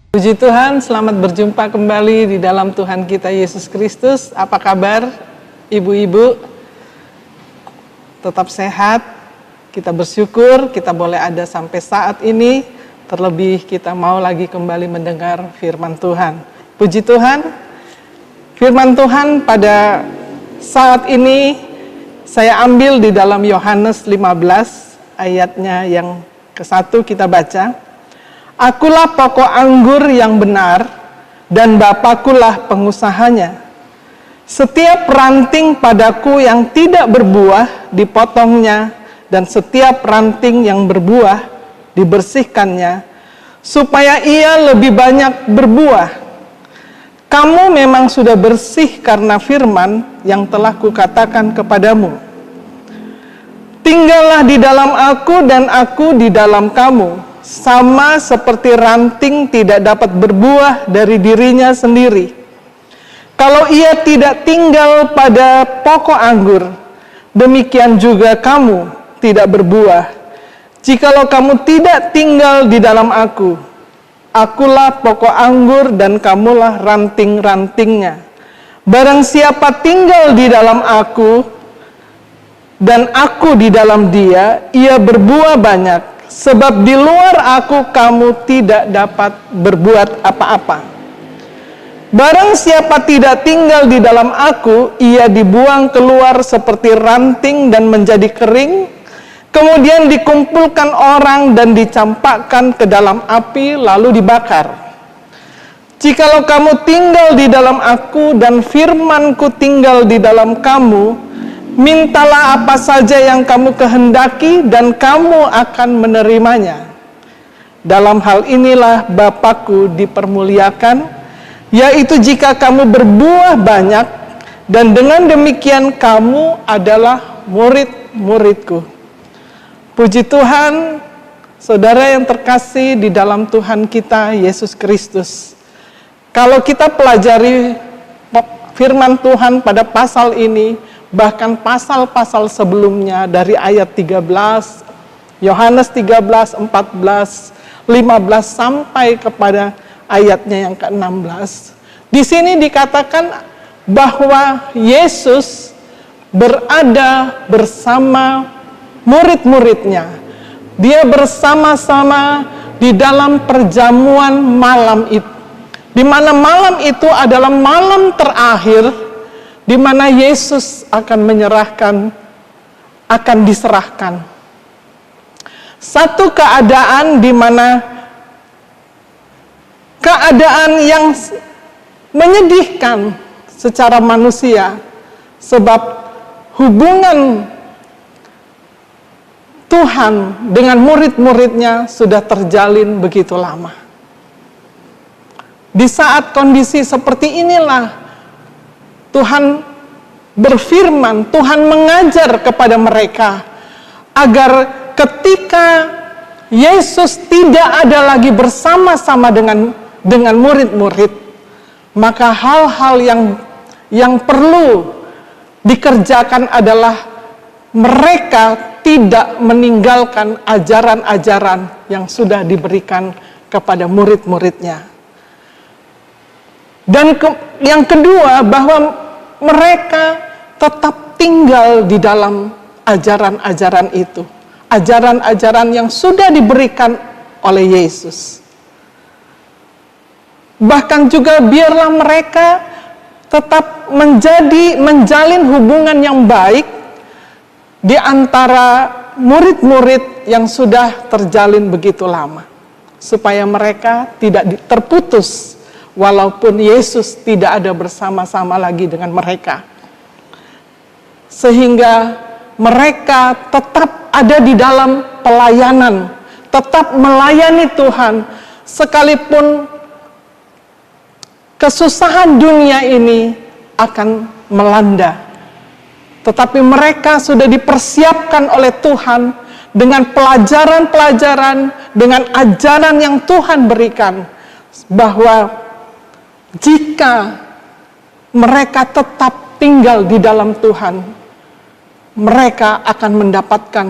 Puji Tuhan, selamat berjumpa kembali di dalam Tuhan kita Yesus Kristus. Apa kabar ibu-ibu? Tetap sehat, kita bersyukur kita boleh ada sampai saat ini. Terlebih kita mau lagi kembali mendengar firman Tuhan. Puji Tuhan, firman Tuhan pada saat ini saya ambil di dalam Yohanes 15 ayatnya yang ke-1 kita baca. Akulah pokok anggur yang benar, dan Bapakulah pengusahanya. Setiap ranting padaku yang tidak berbuah, dipotongnya, dan setiap ranting yang berbuah, dibersihkannya, supaya ia lebih banyak berbuah. Kamu memang sudah bersih karena firman yang telah kukatakan kepadamu. Tinggallah di dalam aku, dan aku di dalam kamu. Sama seperti ranting tidak dapat berbuah dari dirinya sendiri, kalau ia tidak tinggal pada pokok anggur, demikian juga kamu tidak berbuah, jikalau kamu tidak tinggal di dalam aku. Akulah pokok anggur dan kamulah ranting-rantingnya. Barang siapa tinggal di dalam aku dan aku di dalam dia, ia berbuah banyak. Sebab di luar aku kamu tidak dapat berbuat apa-apa. Barang siapa tidak tinggal di dalam aku, ia dibuang keluar seperti ranting dan menjadi kering, kemudian dikumpulkan orang dan dicampakkan ke dalam api lalu dibakar. Jikalau kamu tinggal di dalam aku dan firmanku tinggal di dalam kamu, mintalah apa saja yang kamu kehendaki dan kamu akan menerimanya. Dalam hal inilah Bapakku dipermuliakan, yaitu jika kamu berbuah banyak, dan dengan demikian kamu adalah murid-muridku. Puji Tuhan, saudara yang terkasih di dalam Tuhan kita Yesus Kristus. Kalau kita pelajari firman Tuhan pada pasal ini, bahkan pasal-pasal sebelumnya dari ayat 13, Yohanes 13, 14, 15 sampai kepada ayatnya yang ke-16. Di sini dikatakan bahwa Yesus berada bersama murid-muridnya. Dia bersama-sama di dalam perjamuan malam itu, di mana malam itu adalah malam terakhir di mana Yesus akan menyerahkan, akan diserahkan. Satu keadaan di mana keadaan yang menyedihkan secara manusia, sebab hubungan Tuhan dengan murid-muridnya sudah terjalin begitu lama. Di saat kondisi seperti inilah Tuhan berfirman, Tuhan mengajar kepada mereka agar ketika Yesus tidak ada lagi bersama-sama dengan murid-murid, maka hal-hal yang perlu dikerjakan adalah mereka tidak meninggalkan ajaran-ajaran yang sudah diberikan kepada murid-muridnya. Dan yang kedua, bahwa mereka tetap tinggal di dalam ajaran-ajaran itu. Ajaran-ajaran yang sudah diberikan oleh Yesus. Bahkan juga biarlah mereka tetap menjalin hubungan yang baik di antara murid-murid yang sudah terjalin begitu lama. Supaya mereka tidak terputus, walaupun Yesus tidak ada bersama-sama lagi dengan mereka. Sehingga mereka tetap ada di dalam pelayanan, tetap melayani Tuhan, sekalipun kesusahan dunia ini akan melanda. Tetapi mereka sudah dipersiapkan oleh Tuhan dengan pelajaran-pelajaran, dengan ajaran yang Tuhan berikan, bahwa jika mereka tetap tinggal di dalam Tuhan, mereka akan mendapatkan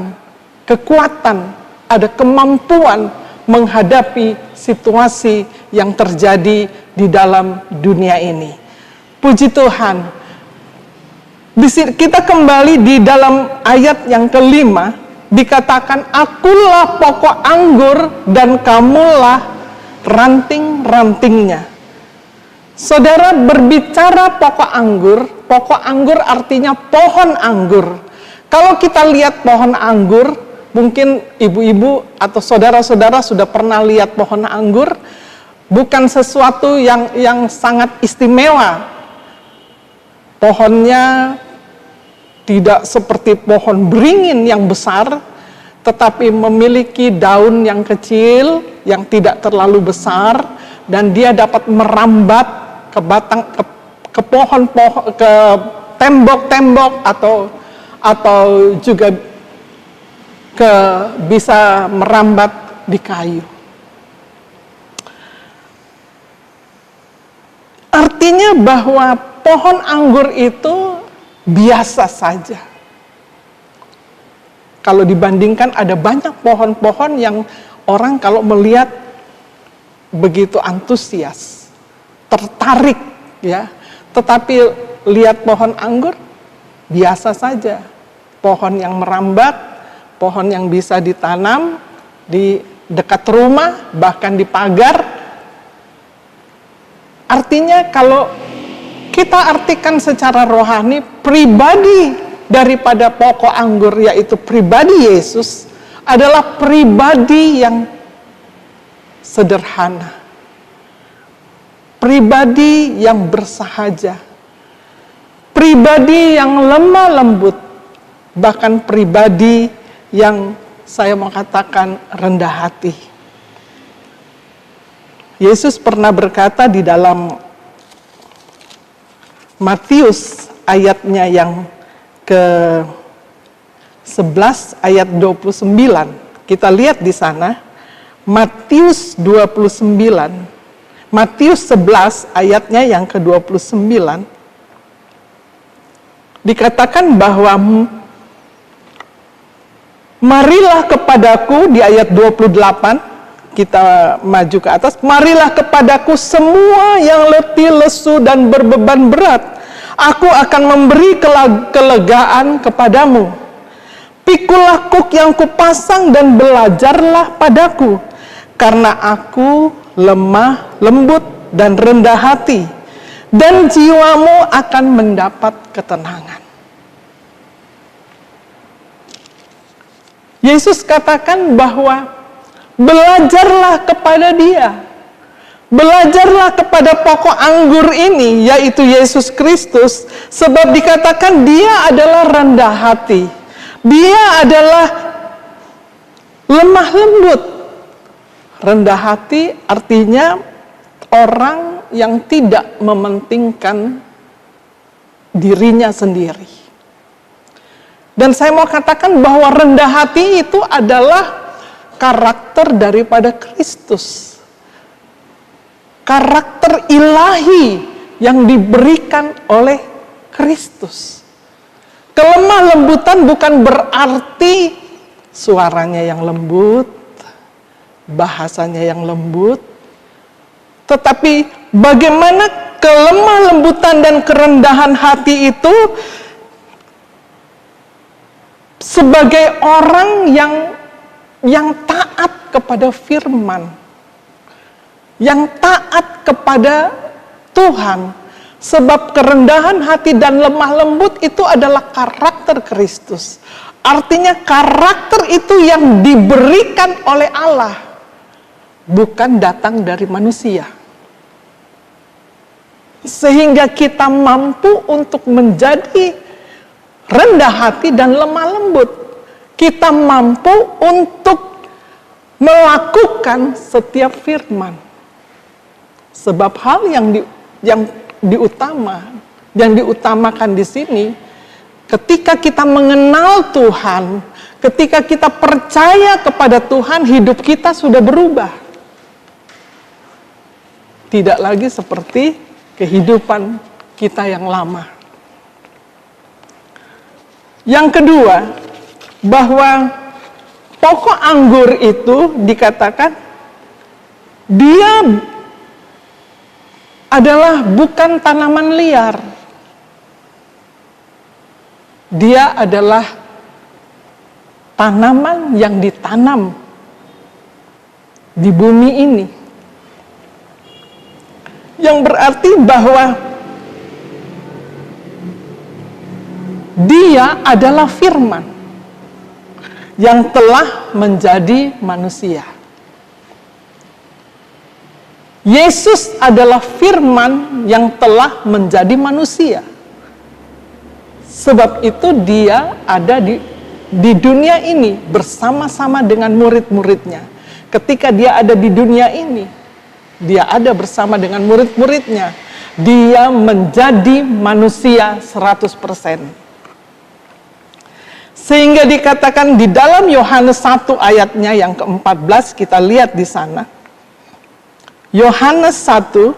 kekuatan, ada kemampuan menghadapi situasi yang terjadi di dalam dunia ini. Puji Tuhan. Kita kembali di dalam ayat yang kelima, dikatakan, akulah pokok anggur dan kamulah ranting-rantingnya. Saudara, berbicara pokok anggur artinya pohon anggur. Kalau kita lihat pohon anggur, mungkin ibu-ibu atau saudara-saudara sudah pernah lihat pohon anggur, bukan sesuatu yang sangat istimewa. Pohonnya tidak seperti pohon beringin yang besar, tetapi memiliki daun yang kecil, yang tidak terlalu besar, dan dia dapat merambat ke batang, ke pohon-pohon, ke tembok-tembok, atau juga bisa merambat di kayu. Artinya bahwa pohon anggur itu biasa saja. Kalau dibandingkan ada banyak pohon-pohon yang orang kalau melihat begitu antusias, tertarik, ya. Tetapi lihat pohon anggur biasa saja. Pohon yang merambat, pohon yang bisa ditanam di dekat rumah, bahkan di pagar. Artinya kalau kita artikan secara rohani, pribadi daripada pokok anggur, yaitu pribadi Yesus, adalah pribadi yang sederhana. Pribadi yang bersahaja, pribadi yang lemah lembut, bahkan pribadi yang saya mau katakan rendah hati. Yesus pernah berkata di dalam Matius ayatnya yang ke-11 ayat 29. Kita lihat di sana, Matius 29. Matius 11 ayatnya yang ke-29 dikatakan bahwa marilah kepadaku, di ayat 28 kita maju ke atas, marilah kepadaku semua yang letih, lesu dan berbeban berat, aku akan memberi kelegaan kepadamu. Pikulah kuk yang kupasang dan belajarlah padaku, karena aku lemah, lembut, dan rendah hati, dan jiwamu akan mendapat ketenangan. Yesus katakan bahwa belajarlah kepada Dia, belajarlah kepada pokok anggur ini, yaitu Yesus Kristus, sebab dikatakan Dia adalah rendah hati, Dia adalah lemah lembut. Rendah hati artinya orang yang tidak mementingkan dirinya sendiri. Dan saya mau katakan bahwa rendah hati itu adalah karakter daripada Kristus. Karakter ilahi yang diberikan oleh Kristus. Kelemah lembutan bukan berarti suaranya yang lembut, bahasanya yang lembut, tetapi bagaimana kelemah lembutan dan kerendahan hati itu sebagai orang yang taat kepada firman, yang taat kepada Tuhan. Sebab kerendahan hati dan lemah lembut itu adalah karakter Kristus. Artinya karakter itu yang diberikan oleh Allah, bukan datang dari manusia. Sehingga kita mampu untuk menjadi rendah hati dan lemah lembut. Kita mampu untuk melakukan setiap firman. Sebab hal yang diutamakan di sini, ketika kita mengenal Tuhan, ketika kita percaya kepada Tuhan, hidup kita sudah berubah. Tidak lagi seperti kehidupan kita yang lama. Yang kedua, bahwa pokok anggur itu dikatakan Dia adalah bukan tanaman liar. Dia adalah tanaman yang ditanam di bumi ini. Yang berarti bahwa dia adalah firman yang telah menjadi manusia. Yesus adalah firman yang telah menjadi manusia. Sebab itu dia ada di dunia ini bersama-sama dengan murid-muridnya. Ketika dia ada di dunia ini, dia ada bersama dengan murid-muridnya. Dia menjadi manusia 100%. Sehingga dikatakan di dalam Yohanes 1 ayatnya yang ke-14, kita lihat di sana. Yohanes 1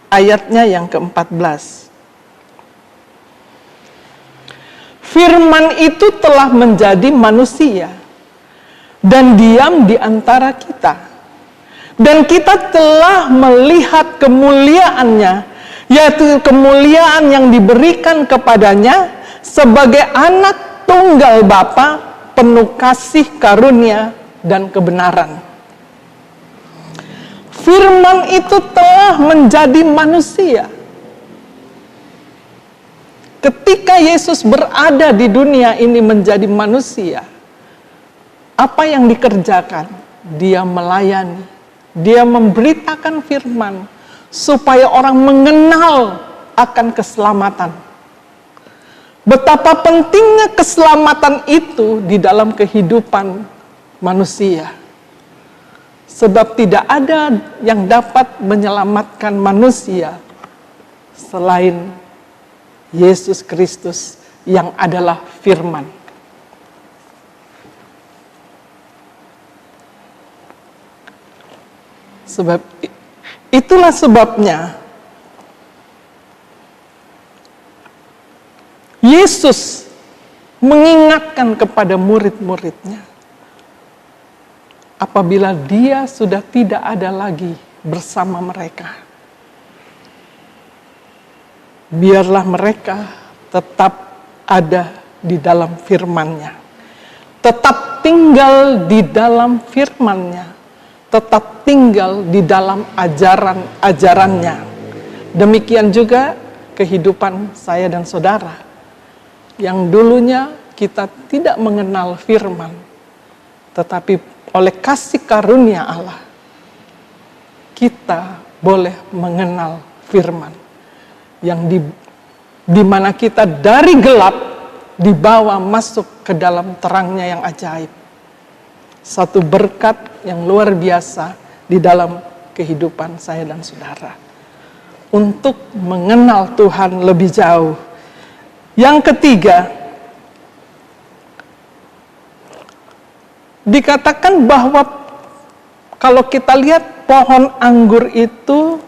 ayatnya yang ke-14. Firman itu telah menjadi manusia dan diam di antara kita. Dan kita telah melihat kemuliaannya, yaitu kemuliaan yang diberikan kepadanya sebagai anak tunggal Bapa, penuh kasih karunia dan kebenaran. Firman itu telah menjadi manusia. Ketika Yesus berada di dunia ini menjadi manusia, apa yang dikerjakan? Dia melayani, dia memberitakan firman, supaya orang mengenal akan keselamatan. Betapa pentingnya keselamatan itu di dalam kehidupan manusia. Sebab tidak ada yang dapat menyelamatkan manusia selain Yesus Kristus yang adalah firman. Sebab itulah sebabnya Yesus mengingatkan kepada murid-muridnya, apabila dia sudah tidak ada lagi bersama mereka, biarlah mereka tetap ada di dalam firman-Nya, tetap tinggal di dalam firman-Nya, tetap tinggal di dalam ajaran-ajarannya. Demikian juga kehidupan saya dan saudara, yang dulunya kita tidak mengenal firman, tetapi oleh kasih karunia Allah, kita boleh mengenal firman yang di mana kita dari gelap dibawa masuk ke dalam terangnya yang ajaib. Satu berkat yang luar biasa di dalam kehidupan saya dan saudara. Untuk mengenal Tuhan lebih jauh. Yang ketiga, dikatakan bahwa kalau kita lihat pohon anggur itu,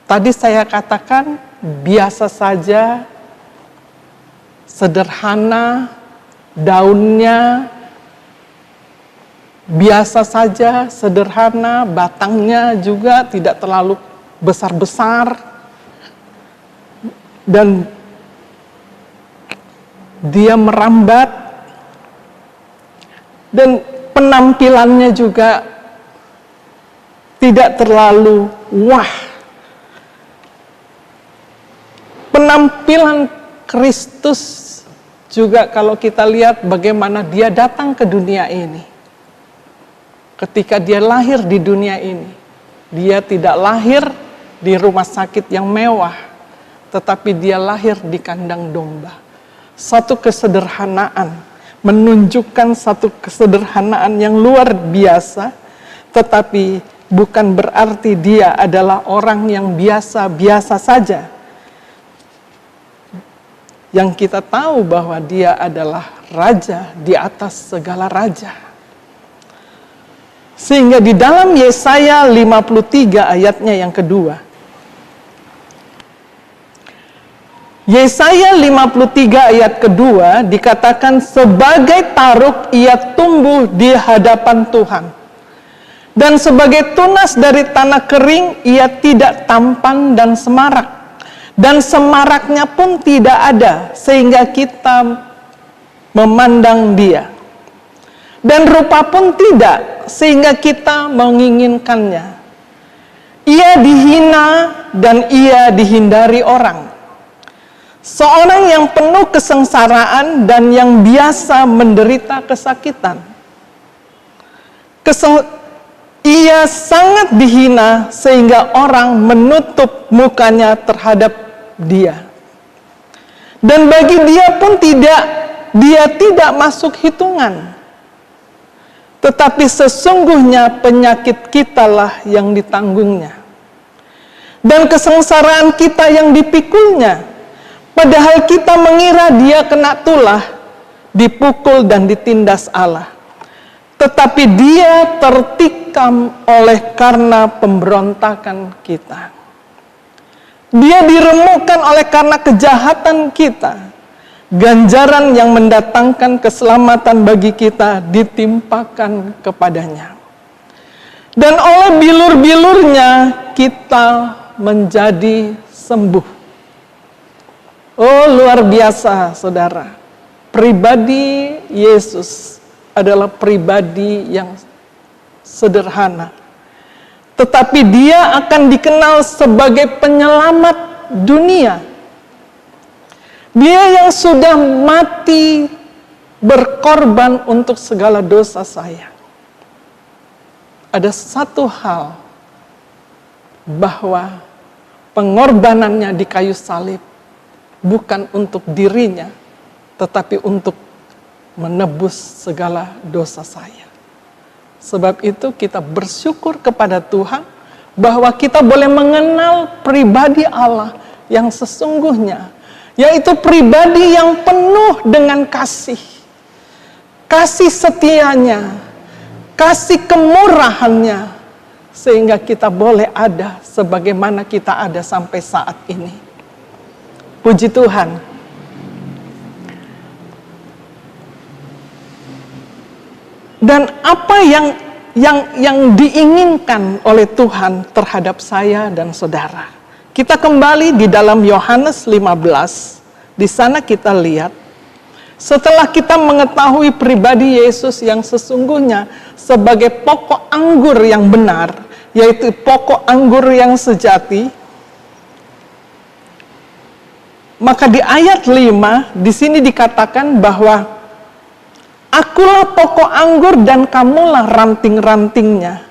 tadi saya katakan biasa saja, sederhana, daunnya biasa saja, sederhana, batangnya juga tidak terlalu besar-besar, dan dia merambat. Dan penampilannya juga tidak terlalu wah. Penampilan Kristus juga kalau kita lihat bagaimana dia datang ke dunia ini. Ketika dia lahir di dunia ini, dia tidak lahir di rumah sakit yang mewah, tetapi dia lahir di kandang domba. Satu kesederhanaan, menunjukkan satu kesederhanaan yang luar biasa, tetapi bukan berarti dia adalah orang yang biasa-biasa saja. Yang kita tahu bahwa dia adalah raja di atas segala raja. Sehingga di dalam Yesaya 53 ayatnya yang kedua, Yesaya 53 ayat kedua dikatakan, sebagai taruk ia tumbuh di hadapan Tuhan, Dan sebagai tunas dari tanah kering, ia tidak tampan dan semarak. Dan semaraknya pun tidak ada, sehingga kita memandang dia. Dan rupa pun tidak, sehingga kita menginginkannya. Ia dihina dan ia dihindari orang. Seorang yang penuh kesengsaraan dan yang biasa menderita kesakitan. Ia sangat dihina sehingga orang menutup mukanya terhadap dia. Dan bagi dia pun dia tidak masuk hitungan. Tetapi sesungguhnya penyakit kitalah yang ditanggungnya. Dan kesengsaraan kita yang dipikulnya. Padahal kita mengira dia kena tulah, dipukul dan ditindas Allah. Tetapi dia tertikam oleh karena pemberontakan kita. Dia diremukkan oleh karena kejahatan kita. Ganjaran yang mendatangkan keselamatan bagi kita ditimpakan kepadanya. Dan oleh bilur-bilurnya kita menjadi sembuh. Oh, luar biasa, saudara. Pribadi Yesus adalah pribadi yang sederhana. Tetapi dia akan dikenal sebagai penyelamat dunia. Dia yang sudah mati berkorban untuk segala dosa saya. Ada satu hal, bahwa pengorbanannya di kayu salib bukan untuk dirinya, tetapi untuk menebus segala dosa saya. Sebab itu kita bersyukur kepada Tuhan bahwa kita boleh mengenal pribadi Allah yang sesungguhnya, yaitu pribadi yang penuh dengan kasih. Kasih setianya, kasih kemurahannya, sehingga kita boleh ada sebagaimana kita ada sampai saat ini. Puji Tuhan. Dan apa yang diinginkan oleh Tuhan terhadap saya dan saudara? Kita kembali di dalam Yohanes 15. Di sana kita lihat, setelah kita mengetahui pribadi Yesus yang sesungguhnya sebagai pokok anggur yang benar, yaitu pokok anggur yang sejati, maka di ayat 5 di sini dikatakan bahwa akulah pokok anggur dan kamulah ranting-rantingnya.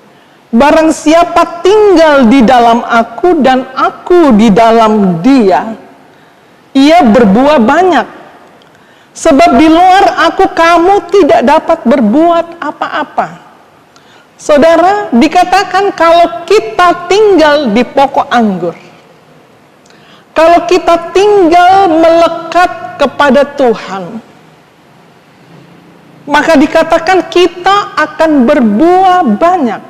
Barang siapa tinggal di dalam aku dan aku di dalam dia, ia berbuah banyak. Sebab di luar aku kamu tidak dapat berbuat apa-apa. Saudara, dikatakan kalau kita tinggal di pokok anggur, kalau kita tinggal melekat kepada Tuhan, maka dikatakan kita akan berbuah banyak.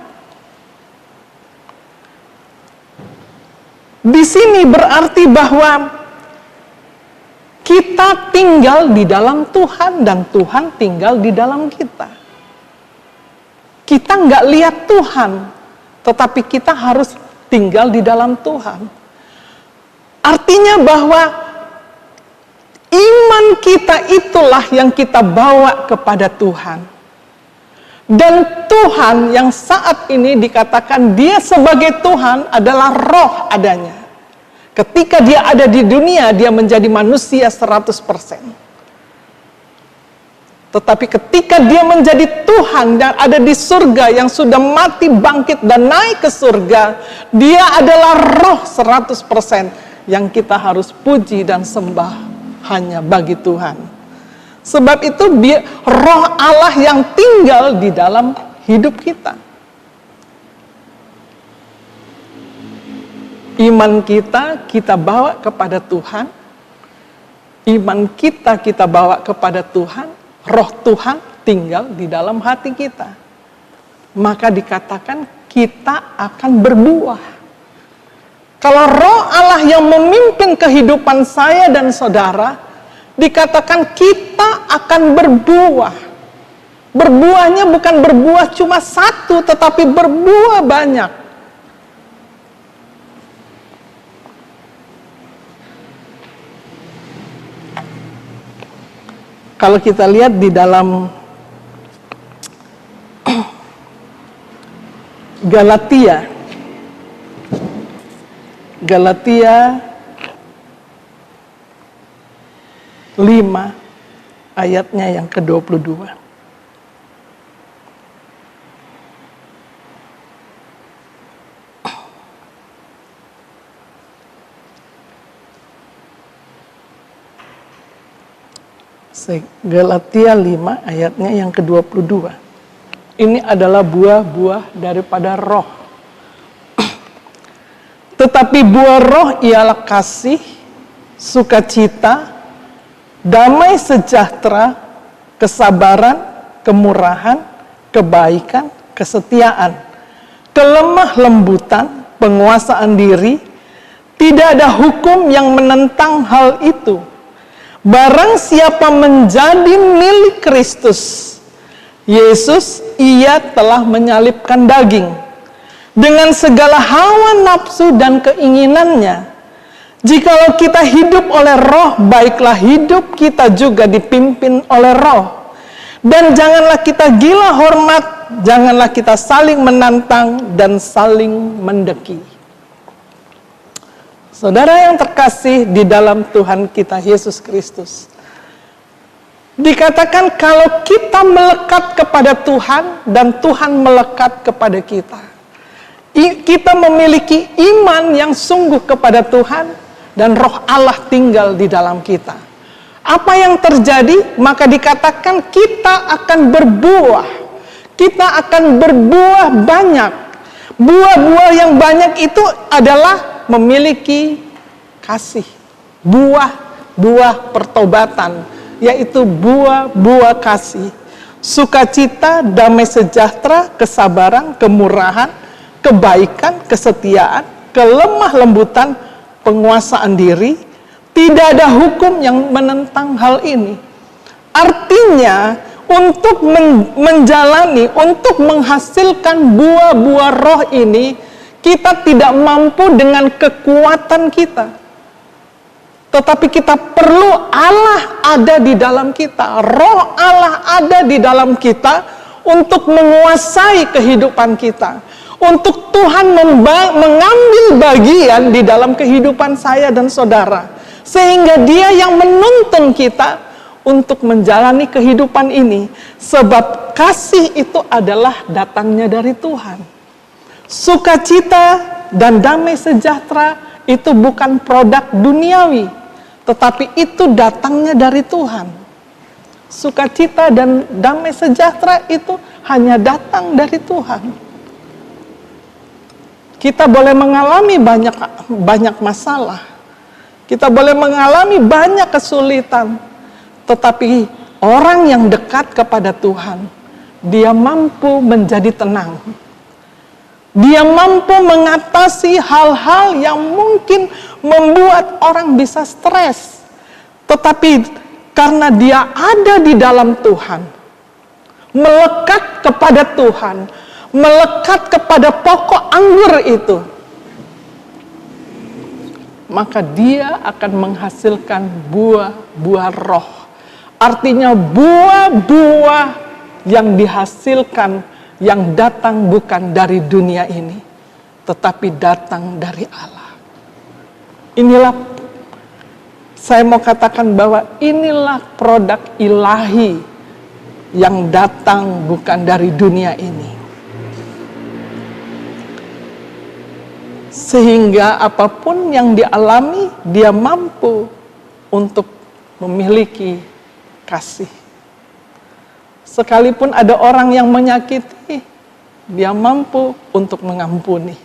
Di sini berarti bahwa kita tinggal di dalam Tuhan dan Tuhan tinggal di dalam kita. Kita nggak lihat Tuhan, tetapi kita harus tinggal di dalam Tuhan. Artinya bahwa iman kita itulah yang kita bawa kepada Tuhan. Dan Tuhan yang saat ini dikatakan dia sebagai Tuhan adalah roh adanya. Ketika dia ada di dunia, dia menjadi manusia 100%. Tetapi ketika dia menjadi Tuhan yang ada di surga, yang sudah mati, bangkit, dan naik ke surga, dia adalah roh 100%. Yang kita harus puji dan sembah hanya bagi Tuhan. Sebab itu roh Allah yang tinggal di dalam hidup kita. Iman kita bawa kepada Tuhan. Iman kita bawa kepada Tuhan. Roh Tuhan tinggal di dalam hati kita. Maka dikatakan kita akan berbuah. Kalau roh Allah yang memimpin kehidupan saya dan saudara, dikatakan kita akan berbuah. Berbuahnya bukan berbuah cuma satu, tetapi berbuah banyak. Kalau kita lihat di dalam Galatia 5 ayatnya yang ke-22. Galatia 5 ayatnya yang ke-22. Ini adalah buah-buah daripada roh. Tetapi buah roh ialah kasih, sukacita, damai sejahtera, kesabaran, kemurahan, kebaikan, kesetiaan, kelemah lembutan, penguasaan diri. Tidak ada hukum yang menentang hal itu. Barang siapa menjadi milik Kristus Yesus, ia telah menyalibkan daging dengan segala hawa nafsu dan keinginannya. Jikalau kita hidup oleh roh, baiklah hidup kita juga dipimpin oleh roh. Dan janganlah kita gila hormat, janganlah kita saling menantang dan saling mendeki. Saudara yang terkasih di dalam Tuhan kita Yesus Kristus, dikatakan kalau kita melekat kepada Tuhan dan Tuhan melekat kepada kita, kita memiliki iman yang sungguh kepada Tuhan dan roh Allah tinggal di dalam kita. Apa yang terjadi? Maka dikatakan kita akan berbuah. Kita akan berbuah banyak. Buah-buah yang banyak itu adalah memiliki kasih, buah-buah pertobatan, yaitu buah-buah kasih, sukacita, damai sejahtera, kesabaran, kemurahan, kebaikan, kesetiaan, kelemah lembutan, penguasaan diri. Tidak ada hukum yang menentang hal ini. Artinya, untuk menjalani, untuk menghasilkan buah-buah roh ini, kita tidak mampu dengan kekuatan kita. Tetapi kita perlu Allah ada di dalam kita. Roh Allah ada di dalam kita untuk menguasai kehidupan kita. Untuk Tuhan mengambil bagian di dalam kehidupan saya dan saudara. Sehingga Dia yang menuntun kita untuk menjalani kehidupan ini. Sebab kasih itu adalah datangnya dari Tuhan. Sukacita dan damai sejahtera itu bukan produk duniawi, tetapi itu datangnya dari Tuhan. Sukacita dan damai sejahtera itu hanya datang dari Tuhan. Kita boleh mengalami banyak masalah. Kita boleh mengalami banyak kesulitan, tetapi orang yang dekat kepada Tuhan, dia mampu menjadi tenang. Dia mampu mengatasi hal-hal yang mungkin membuat orang bisa stres. Tetapi karena dia ada di dalam Tuhan, melekat kepada Tuhan, melekat kepada pokok anggur itu, maka dia akan menghasilkan buah-buah roh. Artinya buah-buah yang dihasilkan yang datang bukan dari dunia ini, tetapi datang dari Allah. Inilah, saya mau katakan bahwa inilah produk ilahi yang datang bukan dari dunia ini. Sehingga apapun yang dialami, dia mampu untuk memiliki kasih. Sekalipun ada orang yang menyakiti, dia mampu untuk mengampuni.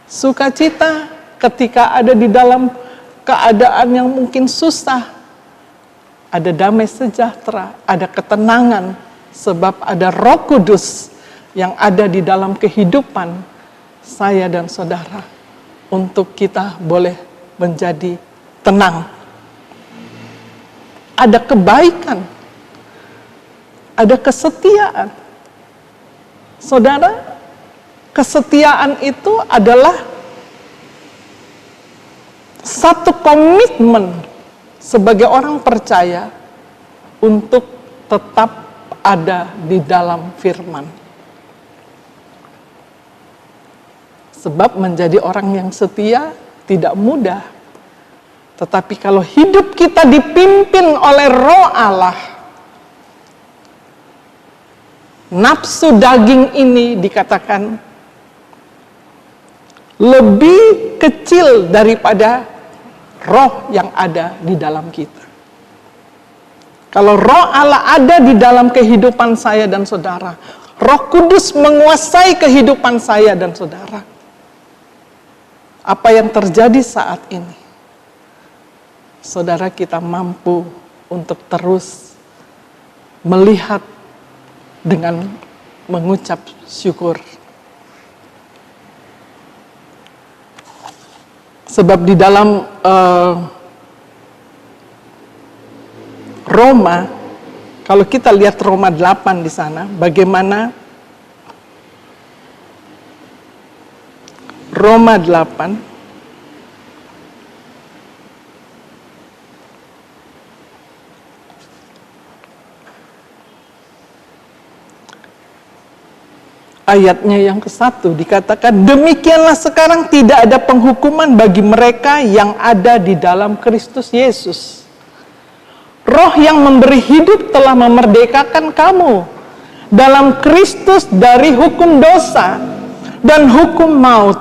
Sukacita ketika ada di dalam keadaan yang mungkin susah, ada damai sejahtera, ada ketenangan, sebab ada Roh Kudus yang ada di dalam kehidupan saya dan saudara, untuk kita boleh menjadi tenang. Ada kebaikan. ada kesetiaan. Saudara, kesetiaan itu adalah satu komitmen sebagai orang percaya untuk tetap ada di dalam firman. Sebab menjadi orang yang setia tidak mudah. Tetapi kalau hidup kita dipimpin oleh Roh Allah, nafsu daging ini dikatakan lebih kecil daripada roh yang ada di dalam kita. Kalau Roh Allah ada di dalam kehidupan saya dan saudara, Roh Kudus menguasai kehidupan saya dan saudara. Apa yang terjadi saat ini? Saudara, kita mampu untuk terus melihat dengan mengucap syukur. Sebab di dalam Roma, kalau kita lihat Roma 8 di sana, bagaimana Roma 8 ayatnya yang ke-1 dikatakan, demikianlah sekarang tidak ada penghukuman bagi mereka yang ada di dalam Kristus Yesus. Roh yang memberi hidup telah memerdekakan kamu dalam Kristus dari hukum dosa dan hukum maut.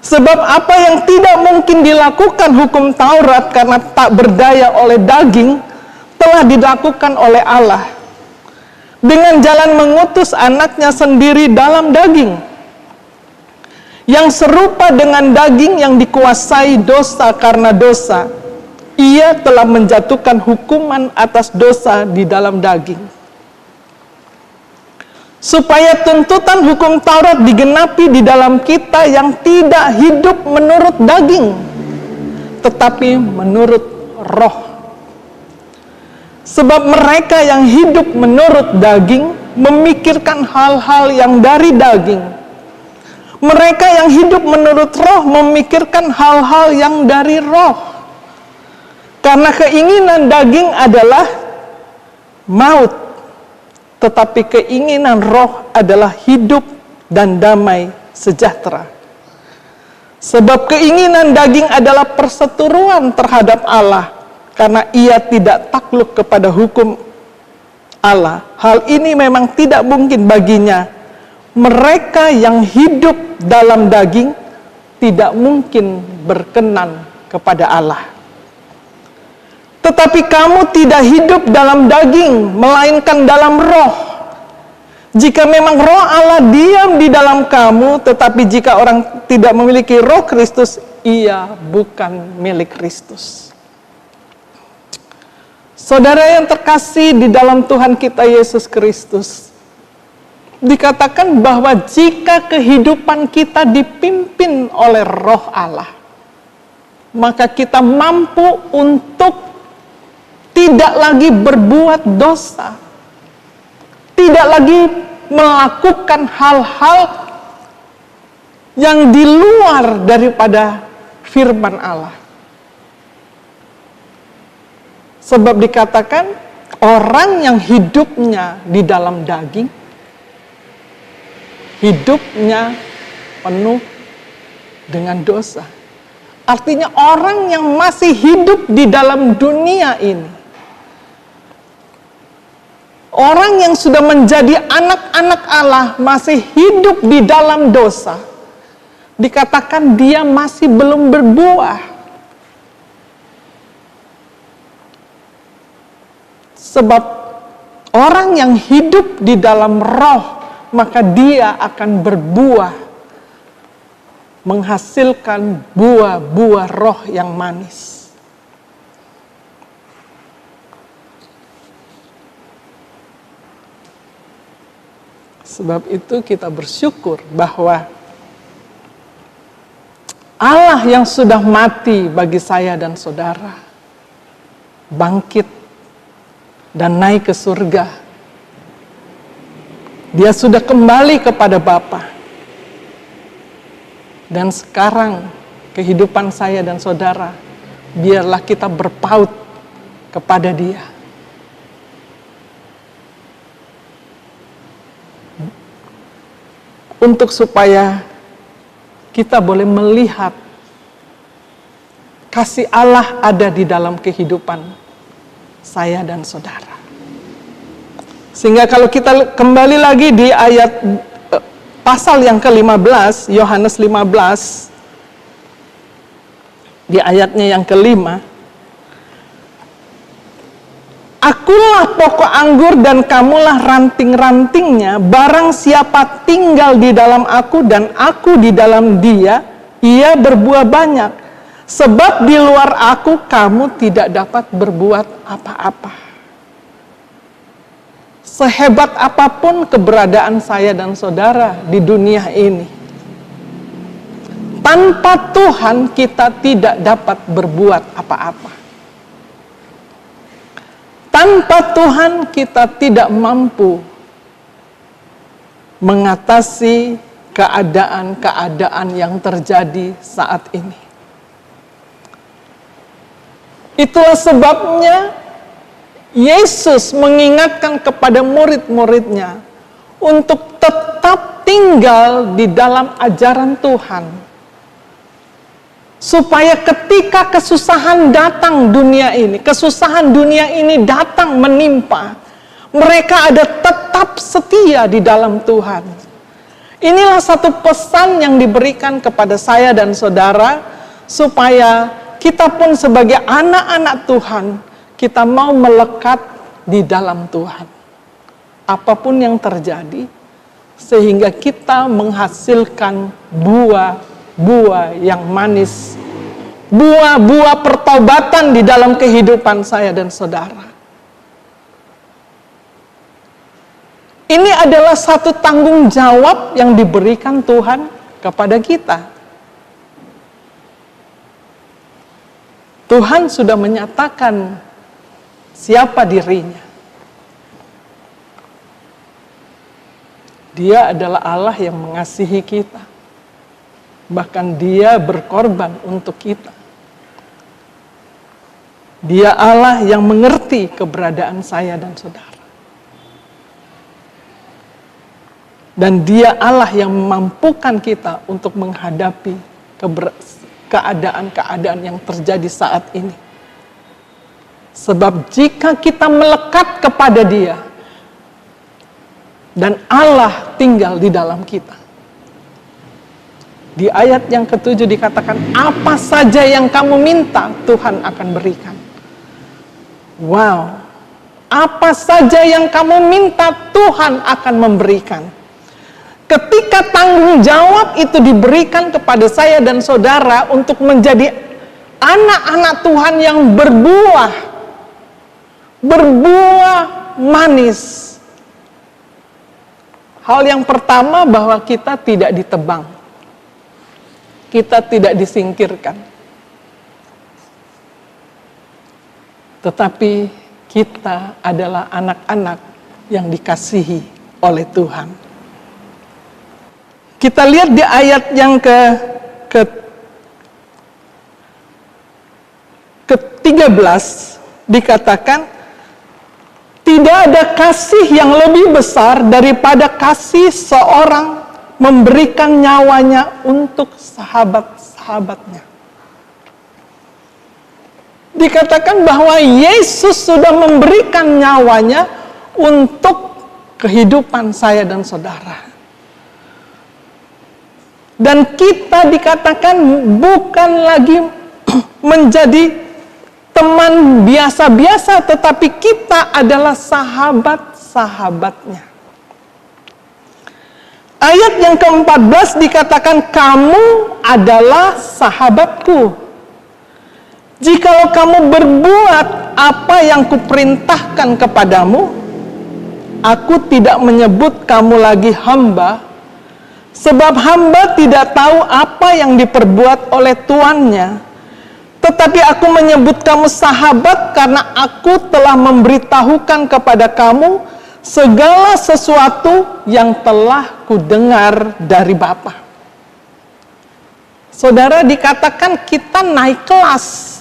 Sebab apa yang tidak mungkin dilakukan hukum Taurat karena tak berdaya oleh daging, telah dilakukan oleh Allah dengan jalan mengutus anaknya sendiri dalam daging, yang serupa dengan daging yang dikuasai dosa karena dosa. Ia telah menjatuhkan hukuman atas dosa di dalam daging, supaya tuntutan hukum Taurat digenapi di dalam kita yang tidak hidup menurut daging, tetapi menurut Roh. Sebab mereka yang hidup menurut daging memikirkan hal-hal yang dari daging. Mereka yang hidup menurut Roh memikirkan hal-hal yang dari Roh. Karena keinginan daging adalah maut, tetapi keinginan Roh adalah hidup dan damai sejahtera. Sebab keinginan daging adalah perseteruan terhadap Allah, karena ia tidak takluk kepada hukum Allah. Hal ini memang tidak mungkin baginya. Mereka yang hidup dalam daging tidak mungkin berkenan kepada Allah. Tetapi kamu tidak hidup dalam daging, melainkan dalam Roh. Jika memang Roh Allah diam di dalam kamu, tetapi jika orang tidak memiliki Roh Kristus, ia bukan milik Kristus. Saudara yang terkasih di dalam Tuhan kita Yesus Kristus, dikatakan bahwa jika kehidupan kita dipimpin oleh Roh Allah, maka kita mampu untuk tidak lagi berbuat dosa, tidak lagi melakukan hal-hal yang di luar daripada firman Allah. Sebab dikatakan orang yang hidupnya di dalam daging, hidupnya penuh dengan dosa. Artinya orang yang masih hidup di dalam dunia ini, orang yang sudah menjadi anak-anak Allah masih hidup di dalam dosa, dikatakan dia masih belum berbuah. Sebab orang yang hidup di dalam Roh, maka dia akan berbuah, menghasilkan buah-buah Roh yang manis. Sebab itu kita bersyukur bahwa Allah yang sudah mati bagi saya dan saudara, bangkit dan naik ke surga, Dia sudah kembali kepada Bapa. Dan sekarang kehidupan saya dan saudara, biarlah kita berpaut kepada Dia. Untuk supaya kita boleh melihat kasih Allah ada di dalam kehidupan saya dan saudara. Sehingga kalau kita kembali lagi di ayat pasal yang ke-15, Yohanes 15, di ayatnya yang ke-5, Akulah pokok anggur dan kamulah ranting-rantingnya, barang siapa tinggal di dalam aku dan aku di dalam dia, ia berbuah banyak. Sebab di luar aku kamu tidak dapat berbuat apa-apa. Sehebat apapun keberadaan saya dan saudara di dunia ini, tanpa Tuhan kita tidak dapat berbuat apa-apa. Tanpa Tuhan kita tidak mampu mengatasi keadaan-keadaan yang terjadi saat ini. Itulah sebabnya Yesus mengingatkan kepada murid-muridnya untuk tetap tinggal di dalam ajaran Tuhan. Supaya ketika kesusahan datang kesusahan dunia ini datang menimpa, mereka ada tetap setia di dalam Tuhan. Inilah satu pesan yang diberikan kepada saya dan saudara, supaya kita pun sebagai anak-anak Tuhan, kita mau melekat di dalam Tuhan. Apapun yang terjadi, sehingga kita menghasilkan buah-buah yang manis. Buah-buah pertobatan di dalam kehidupan saya dan saudara. Ini adalah satu tanggung jawab yang diberikan Tuhan kepada kita. Tuhan sudah menyatakan siapa dirinya. Dia adalah Allah yang mengasihi kita. Bahkan Dia berkorban untuk kita. Dia Allah yang mengerti keberadaan saya dan saudara. Dan Dia Allah yang memampukan kita untuk menghadapi keadaan-keadaan yang terjadi saat ini. Sebab jika kita melekat kepada Dia dan Allah tinggal di dalam kita. Di ayat yang ke-7 dikatakan, apa saja yang kamu minta Tuhan akan berikan. Wow, apa saja yang kamu minta Tuhan akan memberikan. Ketika tanggung jawab itu diberikan kepada saya dan saudara untuk menjadi anak-anak Tuhan yang berbuah manis. Hal yang pertama, bahwa kita tidak ditebang. Kita tidak disingkirkan. Tetapi kita adalah anak-anak yang dikasihi oleh Tuhan. Kita lihat di ayat yang ke-13 dikatakan, tidak ada kasih yang lebih besar daripada kasih seorang memberikan nyawanya untuk sahabat-sahabatnya. Dikatakan bahwa Yesus sudah memberikan nyawanya untuk kehidupan saya dan saudara. Dan kita dikatakan bukan lagi menjadi teman biasa-biasa, tetapi kita adalah sahabat-sahabatnya. Ayat yang ke-14 dikatakan, kamu adalah sahabatku. Jikalau kamu berbuat apa yang kuperintahkan kepadamu, aku tidak menyebut kamu lagi hamba, sebab hamba tidak tahu apa yang diperbuat oleh tuannya. Tetapi aku menyebut kamu sahabat karena aku telah memberitahukan kepada kamu segala sesuatu yang telah kudengar dari Bapa. Saudara, dikatakan kita naik kelas.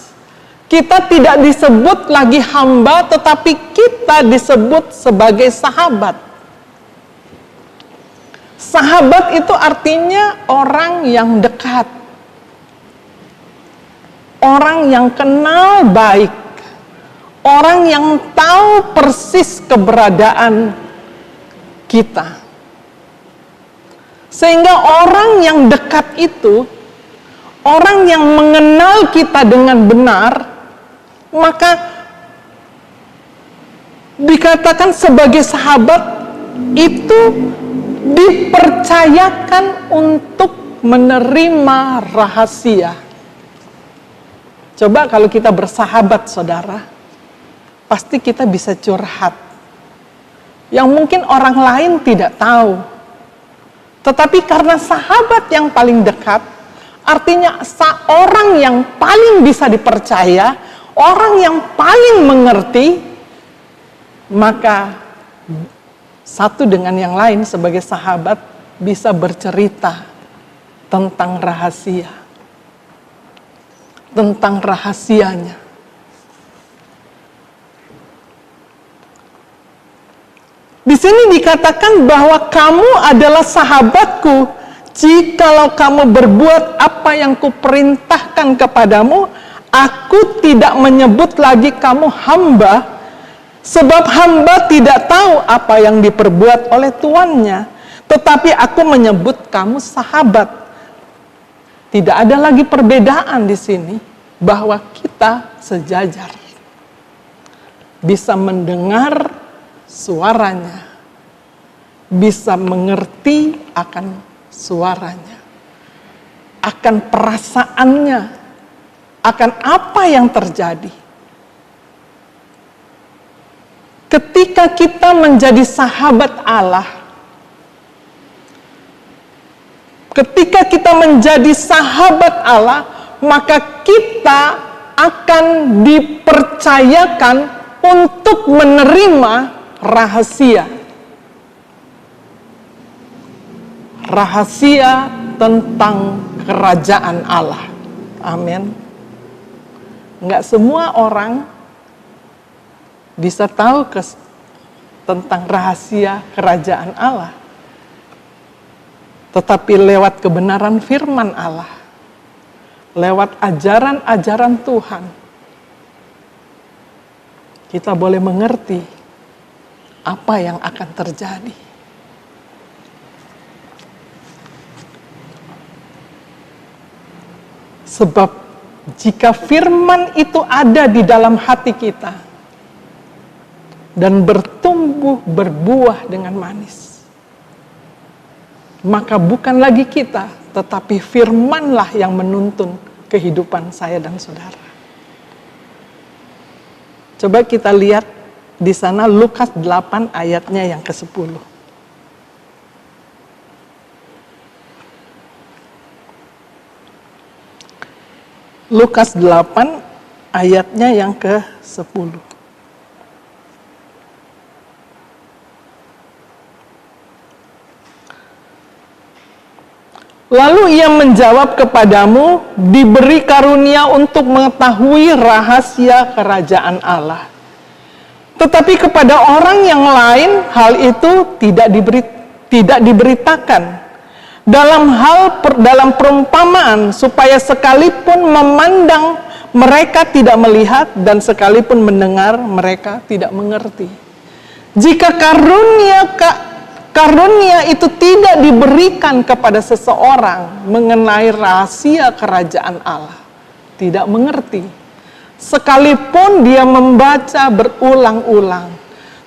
Kita tidak disebut lagi hamba, tetapi kita disebut sebagai sahabat. Sahabat itu artinya orang yang dekat. Orang yang kenal baik. Orang yang tahu persis keberadaan kita. Sehingga orang yang dekat itu, orang yang mengenal kita dengan benar, maka dikatakan sebagai sahabat itu dipercayakan untuk menerima rahasia. Coba kalau kita bersahabat, saudara, pasti kita bisa curhat. Yang mungkin orang lain tidak tahu. Tetapi karena sahabat yang paling dekat, artinya orang yang paling bisa dipercaya, orang yang paling mengerti, maka satu dengan yang lain sebagai sahabat bisa bercerita tentang rahasia. Tentang rahasianya. Di sini dikatakan bahwa kamu adalah sahabatku jikalau kamu berbuat apa yang kuperintahkan kepadamu. Aku tidak menyebut lagi kamu hamba, sebab hamba tidak tahu apa yang diperbuat oleh tuannya. Tetapi aku menyebut kamu sahabat. Tidak ada lagi perbedaan di sini bahwa kita sejajar. Bisa mendengar suaranya. Bisa mengerti akan suaranya. Akan perasaannya. Akan apa yang terjadi. Ketika kita menjadi sahabat Allah, ketika kita menjadi sahabat Allah, maka kita akan dipercayakan untuk menerima rahasia. Rahasia tentang kerajaan Allah. Amin. Enggak semua orang bisa tahu tentang rahasia kerajaan Allah. Tetapi lewat kebenaran firman Allah, lewat ajaran-ajaran Tuhan, kita boleh mengerti apa yang akan terjadi. Sebab jika firman itu ada di dalam hati kita dan bertumbuh berbuah dengan manis, maka bukan lagi kita, tetapi firmanlah yang menuntun kehidupan saya dan saudara. Coba kita lihat di sana Lukas 8 ayatnya yang ke-10. Lukas 8 ayatnya yang ke-10. Lalu ia menjawab kepadamu, diberi karunia untuk mengetahui rahasia kerajaan Allah. Tetapi kepada orang yang lain hal itu tidak diberitakan. Dalam perumpamaan supaya sekalipun memandang mereka tidak melihat dan sekalipun mendengar mereka tidak mengerti. Jika karunia itu tidak diberikan kepada seseorang mengenai rahasia kerajaan Allah, tidak mengerti. Sekalipun dia membaca berulang-ulang.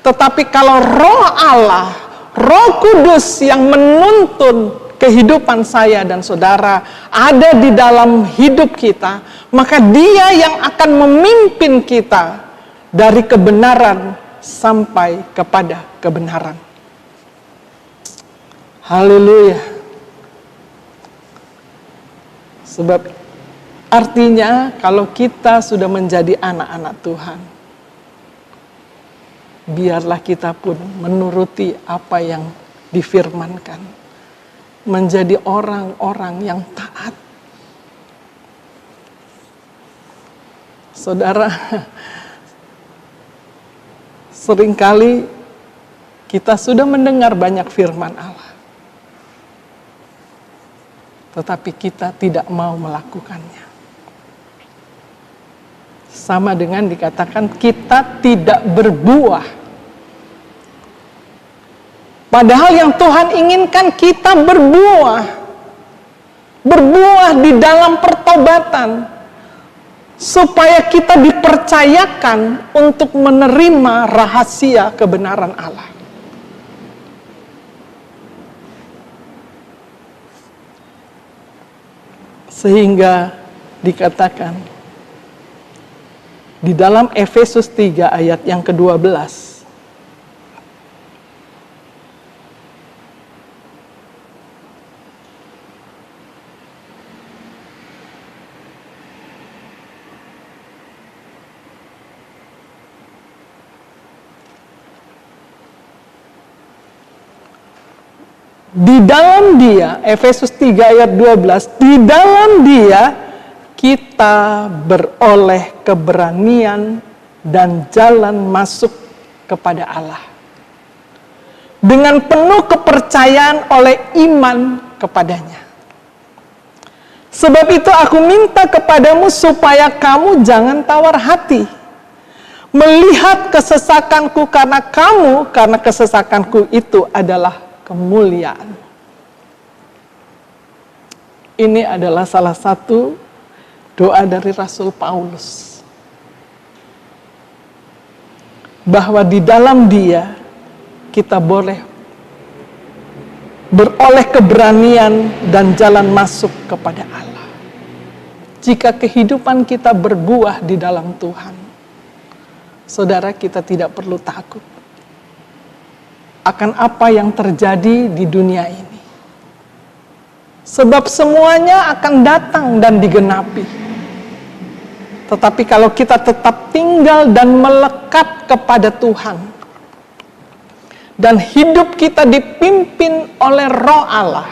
Tetapi kalau Roh Allah, Roh Kudus yang menuntun kehidupan saya dan saudara ada di dalam hidup kita, maka Dia yang akan memimpin kita dari kebenaran sampai kepada kebenaran. Haleluya. Sebab artinya kalau kita sudah menjadi anak-anak Tuhan, biarlah kita pun menuruti apa yang difirmankan, menjadi orang-orang yang taat. Saudara, seringkali kita sudah mendengar banyak firman Allah, tetapi kita tidak mau melakukannya. Sama dengan dikatakan kita tidak berbuah. Padahal yang Tuhan inginkan kita berbuah. Berbuah di dalam pertobatan. Supaya kita dipercayakan untuk menerima rahasia kebenaran Allah. Sehingga dikatakan di dalam Efesus 3 ayat yang ke-12. Di dalam Dia, Efesus 3 ayat 12, di dalam Dia kita beroleh keberanian dan jalan masuk kepada Allah. Dengan penuh kepercayaan oleh iman kepadanya. Sebab itu aku minta kepadamu supaya kamu jangan tawar hati. Melihat kesesakanku karena kesesakanku itu adalah kemuliaan. Ini adalah salah satu doa dari Rasul Paulus. Bahwa di dalam Dia kita boleh beroleh keberanian dan jalan masuk kepada Allah. Jika kehidupan kita berbuah di dalam Tuhan, saudara, kita tidak perlu takut akan apa yang terjadi di dunia ini. Sebab semuanya akan datang dan digenapi. Tetapi kalau kita tetap tinggal dan melekat kepada Tuhan, dan hidup kita dipimpin oleh Roh Allah,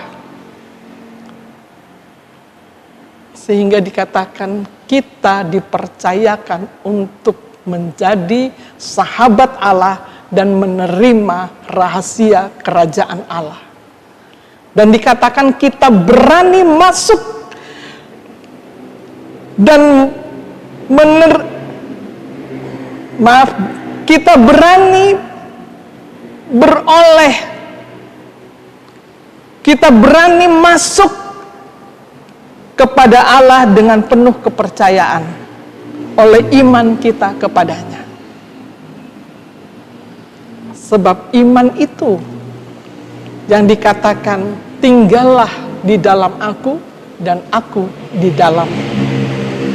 sehingga dikatakan kita dipercayakan untuk menjadi sahabat Allah dan menerima rahasia kerajaan Allah. Dan dikatakan kita berani masuk dan kita berani beroleh, kita berani masuk kepada Allah dengan penuh kepercayaan oleh iman kita kepadanya. Sebab iman itu yang dikatakan tinggallah di dalam aku dan aku di dalam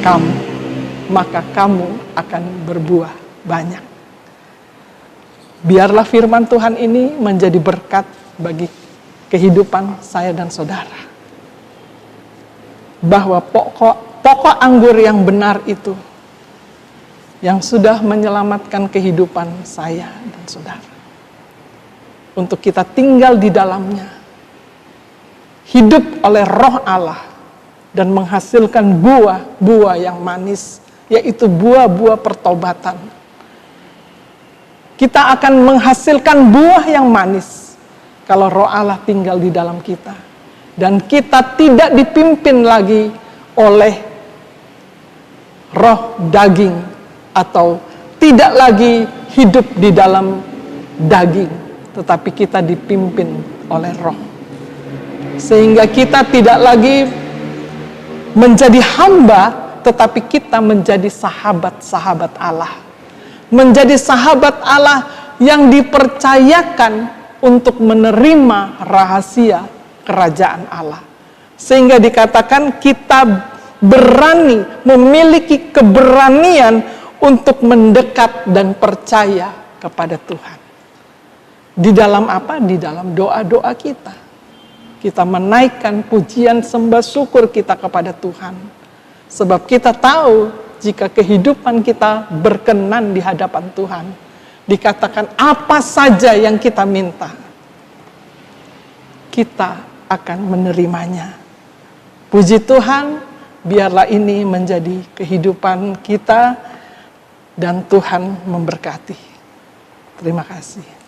kamu, maka kamu akan berbuah banyak. Biarlah firman Tuhan ini menjadi berkat bagi kehidupan saya dan saudara. Bahwa pokok anggur yang benar itu yang sudah menyelamatkan kehidupan saya dan saudara. Untuk kita tinggal di dalamnya, hidup oleh Roh Allah dan menghasilkan buah-buah yang manis, yaitu buah-buah pertobatan. Kita akan menghasilkan buah yang manis kalau Roh Allah tinggal di dalam kita. Dan kita tidak dipimpin lagi oleh roh daging atau tidak lagi hidup di dalam daging, tetapi kita dipimpin oleh Roh. Sehingga kita tidak lagi menjadi hamba, tetapi kita menjadi sahabat-sahabat Allah. Menjadi sahabat Allah yang dipercayakan untuk menerima rahasia kerajaan Allah. Sehingga dikatakan kita berani, memiliki keberanian untuk mendekat dan percaya kepada Tuhan. Di dalam apa? Di dalam doa-doa kita. Kita menaikkan pujian sembah syukur kita kepada Tuhan. Sebab kita tahu jika kehidupan kita berkenan di hadapan Tuhan, dikatakan apa saja yang kita minta, kita akan menerimanya. Puji Tuhan, biarlah ini menjadi kehidupan kita dan Tuhan memberkati. Terima kasih.